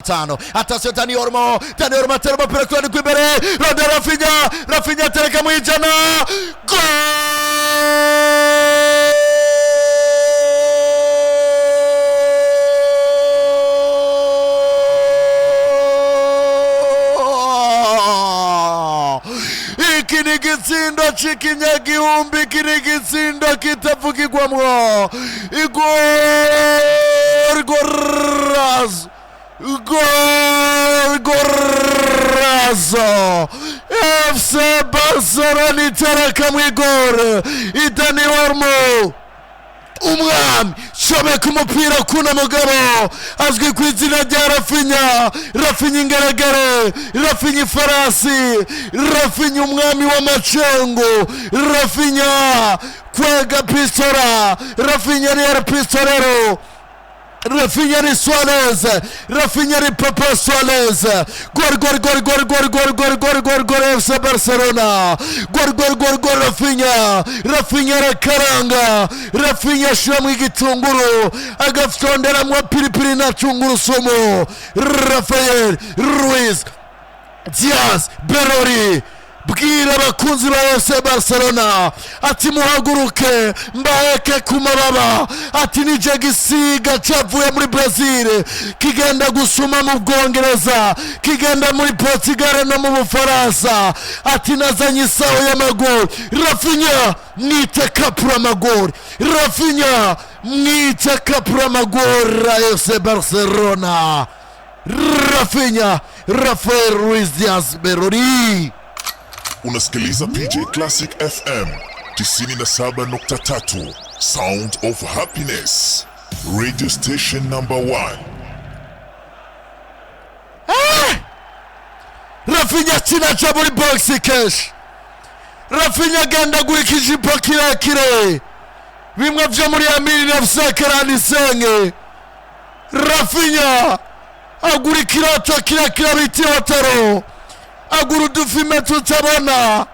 Attenzione Dani Olmo termo per quello qui bene Rafinha tereka mwijana gol iki ni gitsindo c'ikinyagihumbi iki ni gitsindo kitavugirwamwo igor gorazo Gorazo FC Barcelona itereka mw'igor Dani Olmo umwami shobeka umupira kuna mugabo azwi ku izina rya Rafinha ingeragere Rafinha ifarasi Rafinha umwami w'amacengo Rafinha kwega pistora Rafinha ni pistolero Rafinha ni Suarez Rafinha ni Papa Suarez gol FC Barcelona gol Rafinha rakaranga Rafinha shiramo igitunguru agaftonderamwo piripiri na tungurusumu Rafael Ruiz Diaz Berori bwira abakunzi ba FC Barcelona ati muhaguruke mbaheke ku mababa ati nije gisiga cyavuye muri Brazil kigenda gusuma mu Bwongereza kigenda muri Portugal no mu Bufaransa ati nazanye isaho y'amagori Rafinha mwite kapura amagori Rafinha mwite kapura amagori FC Barcelona Rafinha Rafael Ruiz Diaz Berori. Unasikiliza PJ Classic FM 97.3 Sound of Happiness, radio station number 1. Rafinha china cha muri box cash Rafinha genda gurikije ipo kirekire bimwe vyo muri Amiri nafsakarani senge Rafinha agurikira kirekire biti hotero aguru dufime tutabona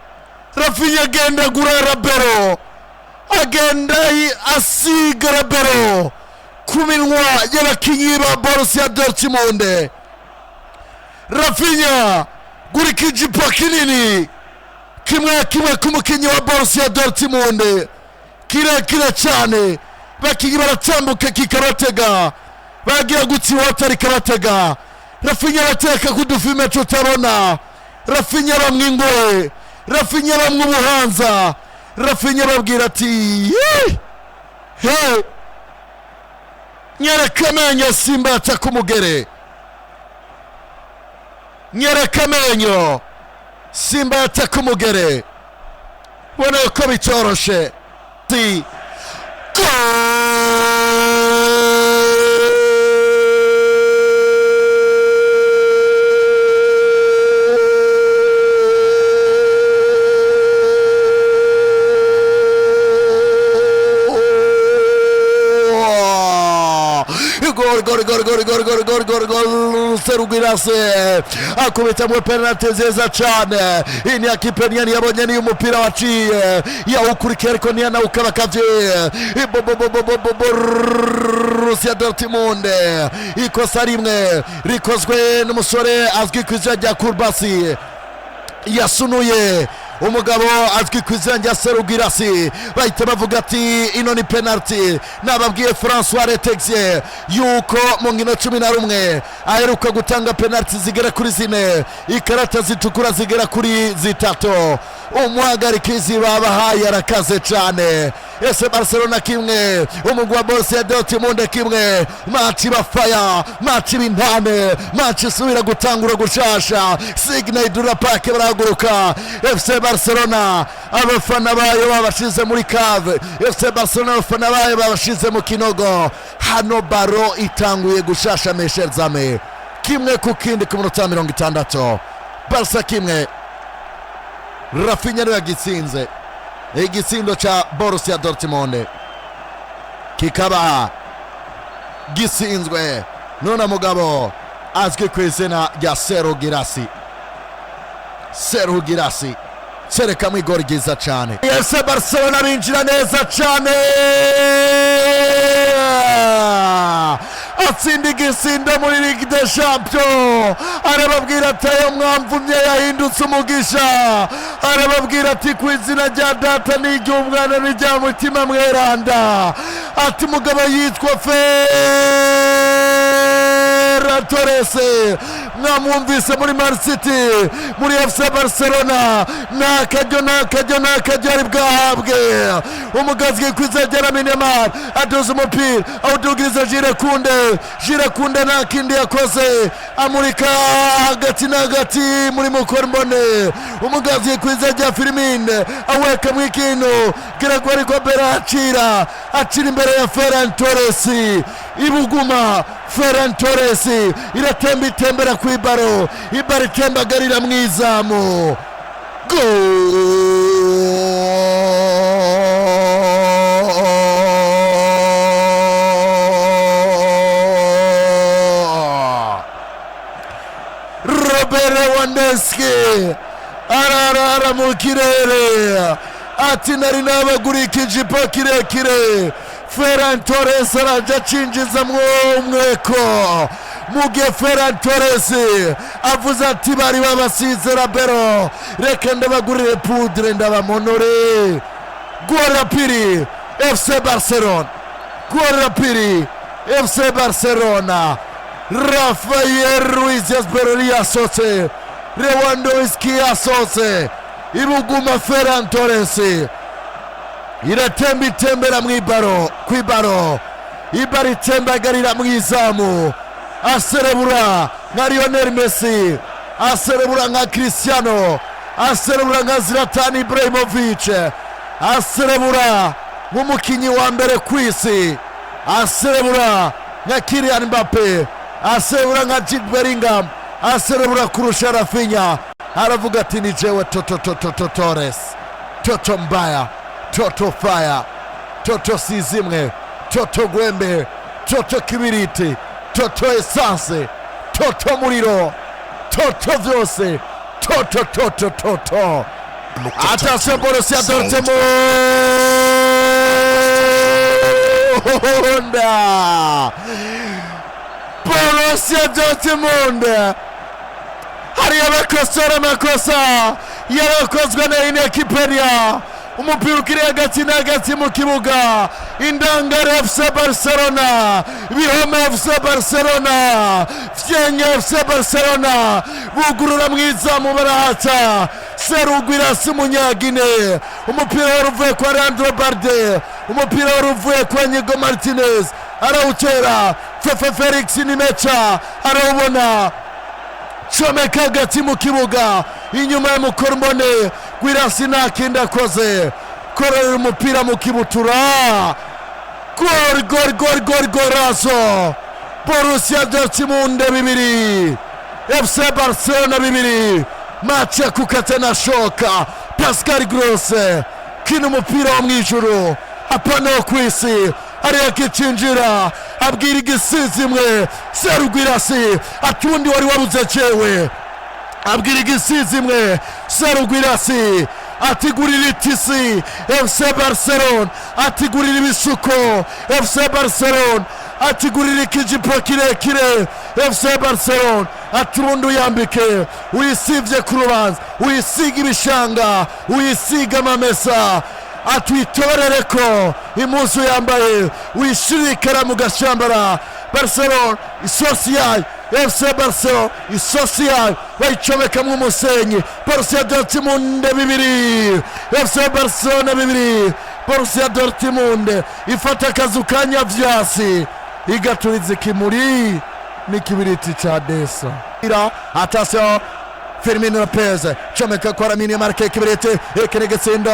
Rafinha agenda gura Rabero agenda asiga Rabero kuminwa y'abakinyi ba Borussia Dortmund Rafinha gurikije ipo kinini kimwe kumukinyi wa Borussia Dortmund kirekire cyane bakinyi baratambuka kikabatega bagira gutsiwota rikabatega Rafinha arateka kudufime tutabona Rafinha bamwingoye Rafinha bamwubuhanza Rafinha babwira ati hey nyerekamenyo Simba atakumugere nyerekamenyo Simba atakumugere bona uko bitoroshe Gol Serugirase akubita mu penalty nziza cyane ini akipenia yabonye ni umupira waciye yawukurikiye ariko ni anawukabakavye Borussia Dortmund ikosa rimwe rikozwe n'umusore azwi ku izina rya Kurbasi yasunuye umugabo azwi ku izina rya Serugirasi bahita bavuga ati ino ni penalty nababwiye François Retexier yuko mu nkino 11 aheruka gutanga penalty zigera kuri 4 ikarata zitukura zigera kuri 3 umuhagarikizi babahaye arakaze cyane FC Barcelona kimwe umugwa Borussia Dortmund kimwe match bafaya match bintame match subira gutangura gushasha Signal Iduna Park barahaguruka FC Barcelona abafana bayo babashize muri cave FC Barcelona abafana bayo babashize mu kinogo hano baro itanguye gushasha mesherzame kimwe ku kindi ku minota 60 Barca kimwe Rafinha niwe yagitsinze igitsindo cha Borussia Dortmund kikaba gisinzwe nona mugabo azwi ku izina rya Serugirasi sereka mu igori ryiza cyane FC Barcelona binjira neza cyane atsinda igisinda muri Ligue des Champions. Arababwira ati ayo mwamvumye yahindutse umugisha. Arababwira ati ku izina rya data n'iry'umwana n'irya mutima mweranda. Ati mugabo yitwa Ferran Torres, mwamwumvise muri Man City, muri FC Barcelona, n'akajyo ari bwahabwe. Umugazwi ku izina rya Lamine Yamal adoza umupira awudugiriza Jire Kunde nta kindi yakoze, amurika hagati na hagati muri Mukombone. Umugazwi ku izina rya Firmine aweka mu ikintu, Gregoire Gobera acira imbere ya Ferran Torres. Ibuguma Ferran Torres itembera ku ibaro itembagarira mu izamu. Robert Lewandowski ararara mu kirere ati nari nabagurika ijipo kirekire. Ferran Torres araja cinjiza mweko mugihe Ferran Torres avuze ati bari babasize rabero, reka ndabagurire pudre ndabamonore. Gol rapiri FC Barcelona, gol rapiri FC Barcelona. Rafael Ruiz Asperoli yasohotse, Lewandowski yasohotse, Ibuguma Ferran Torres itembera mu ibaro, ku ibaro ibaro itembagarira mu izamu. Aserebura nka Lionel Messi, aserebura nka Cristiano, aserebura nka Zlatan Ibrahimovic, aserebura nk'umukinyi wa mbere ku isi, aserebura nka Kylian Mbappe, aserebura nka Jude Bellingham, aserebura kurusha Rafinha. Aravuga ati ni jewe Torres, Toto mbaya, Toto fire, Toto sizimwe, Toto gwembe, Toto kibiriti, Toto essence, Toto muriro, Toto vyose, Toto. Attention Borussia Dortmund, Borussia Dortmund hari abakosora amakosa yarakozwe na ine kiperia. Umupira ukiri hagati na hagati mu kibuga, Indangare FC Barcelona, Bihome FC Barcelona, Vyenye FC Barcelona bugurura mu izamu barahata. Serugwirasi Munyagine, umupira waruvuye kwa Leandro Balde, umupira waruvuye kwa Inigo Martinez, arawutera Felix Nimecha arawubona, comeka hagati mu kibuga inyuma ya Mukombone. Gwirasi nta kindi akoze, korera umupira mu kibutura. Gorazo. Borussia Dortmund 2 FC Barcelona 2. Match ya kukata na shoka. Pascal Grosse kina umupira wa mwijuru, apana wo kwisi, ariya kicinjira abwira igisizimwe Serugwirasi ati undi wari wabuze cewe. Abwira igisizimwe Serugwirasi ati gurira itisi FC Barcelona, ati gurira ibisuko FC Barcelona, ati gurira ikijipo kirekire FC Barcelona, ati urundi uyambike, uyisivye ku rubanza, uyisiga ibishanga, uyisiga amamesa, ati uyitorereko impuzu yambaye, uyishirikara mu gashambara. Barcelona isosiyaye, FC Barcelona isosiyaye bayicomekamwo umusenyi. Borussia Dortmund 2 FC Barcelona 2. Borussia Dortmund ifata akazu kanya vyasi igaturiza ikimuri n'ikibiriti ca Desa. Attention Firmino Lopez comeka kwa Lamine Yamal, kibiriti ekenegetsinda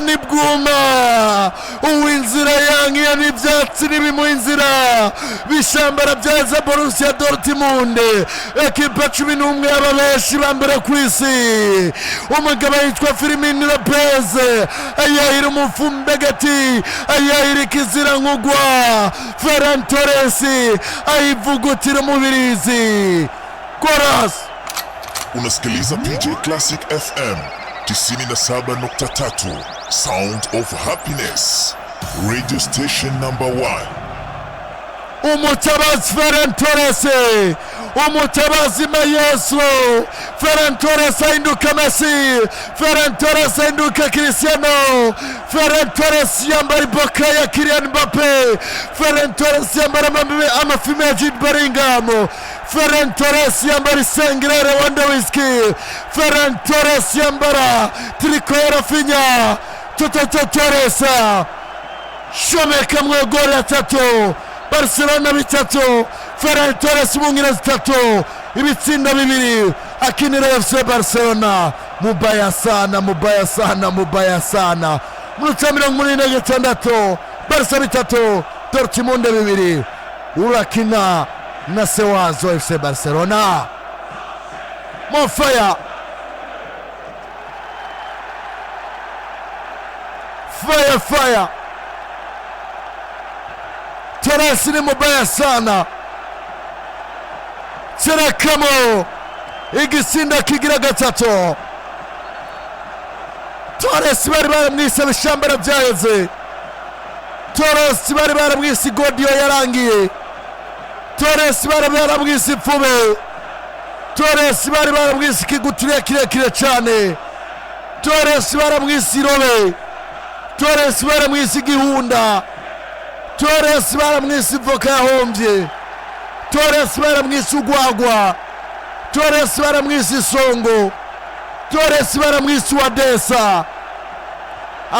ni bwuma uw'inzira yankiye n'ibyatsi n'ibimuha inzira bishambara byaza Borussia Dortmund ekipa 11 y'ababeshi ba mbere ku isi umugabo yitwa Firmino Lopez ayahira umufumbe hagati ayahira ikizira nkugwa Ferran Torres ayivugutira umubirizi Koras. Unasikiliza PJ Classic FM 97.3 Sound of Happiness, radio station number 1. Umutabazi Ferran Torres, umutabazi Mayesu, Ferran Torres ahinduka Messi, Ferran Torres ahinduka Cristiano, Ferran Torres yambara iboka ya Kylian Mbappe, Ferran Torres yambara amafime ya Jude Bellingham, Ferran Torres yambara isengere Lewandowski, Ferran Torres yambara triko ya Rafinha, Torres shomeka mwegori atatu Barcelona bitatu Ferran Torres mungina zitatu ibitsinda 2 akinira FC Barcelona mubaya sana munota 86 Barca bitatu Dortmund 2 urakina na sewazo FC Barcelona fire Torres ni mubaya sana Terekamo igisinda kigira gatatu Torres bari baramwise bishambara byaheze Torres bari baramwise Godio yarangiye Torres bari baramwise ipfube Torres bari baramwise kiguturiye kirekire cyane Torres baramwise irobe Torres baramwise igihunda Torres baramwise ivoka yahombye Torres baramwise ugwagwa Torres baramwise isongo Torres baramwise wadesa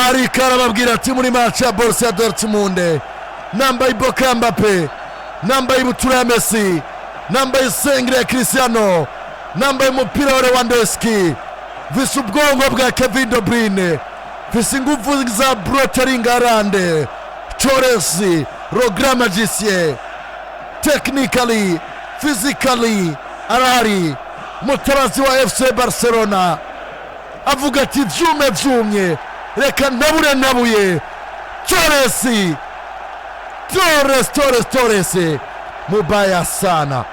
ariko arababwira ati muri match ya Borussia Dortmund namba iboka Mbappe namba ibutura ya Messi namba isengre ya Cristiano namba umupira wa Lewandowski visi ubwongo bwa Kevin De Bruyne visi nguvu za Brotering Arande Torres Rogram Magicien technically physically arari mutabazi wa FC Barcelona avuga ati vyumye reka nabuye Torres mubaya sana